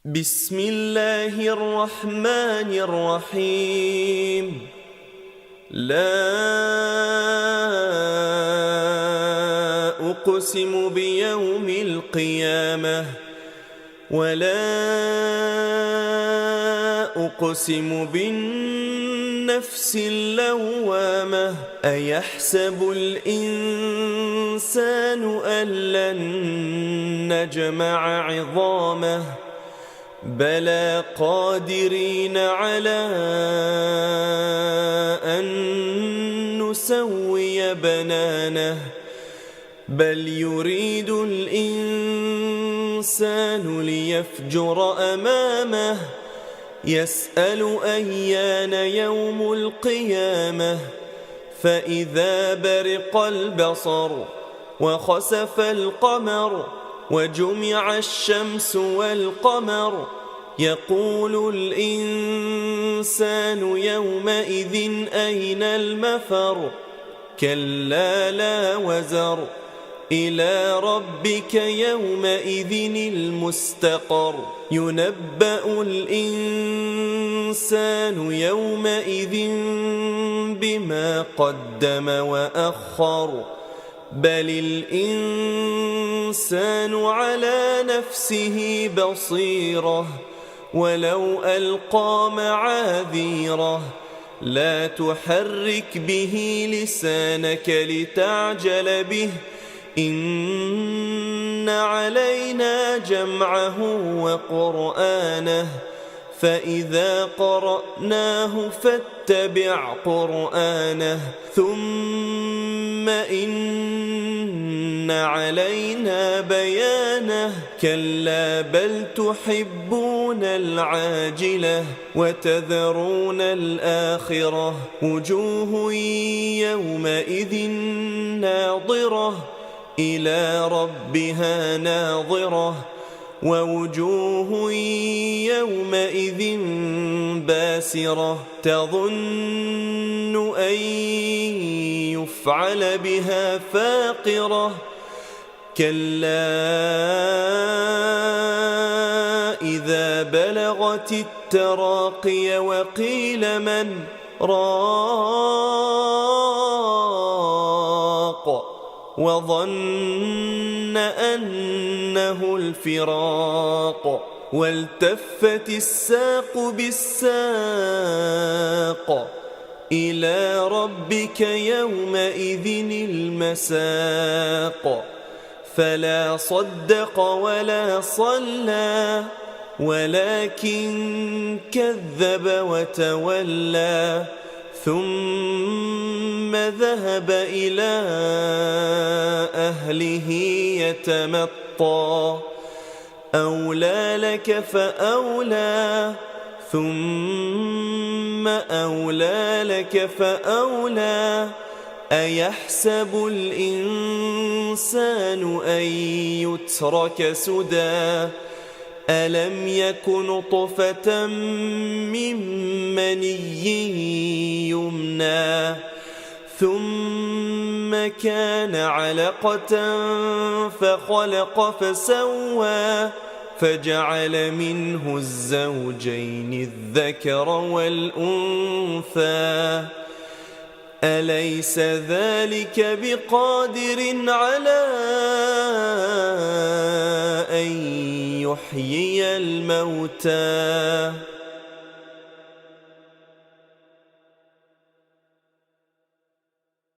بسم الله الرحمن الرحيم. لا أقسم بيوم القيامة ولا أقسم بالنفس اللوامة. أيحسب الإنسان أن لن نجمع عظامه بلى قادرين على أن نسوي بنانه. بل يريد الإنسان ليفجر أمامه يسأل أيان يوم القيامة. فإذا برق البصر وخسف القمر وجمع الشمس والقمر يقول الإنسان يومئذ أين المفر. كلا لا وزر إلى ربك يومئذ المستقر. ينبأ الإنسان يومئذ بما قدم وأخر. بل الإنسان على نفسه بصيرة ولو ألقى معاذيره. لا تحرك به لسانك لتعجل به إن علينا جمعه وقرآنه. فإذا قرأناه فاتبع قرآنه ثم إن علينا بيانه. كلا بل تحبون العاجلة وتذرون الآخرة. وجوه يومئذ ناظرة إلى ربها ناظرة ووجوه يومئذ باسرة تظن أن يفعل بها فاقرة. كلا إذا بلغت التراقي وقيل من راق وظن أنه الفراق. والتفت الساق بالساق إلى ربك يومئذ المساق. فلا صدق ولا صلى ولكن كذب وتولى ثم ذهب إلى أهله يتمطى. أولى لك فأولى ثم أولى لك فأولى. أيحسب الإنسان أن يترك سدى. ألم يك نطفة من مني يمنى ثم كان علقة فخلق فسوى فجعل منه الزوجين الذكر والأنثى. أليس ذلك بقادر على أن يحيي الموتى.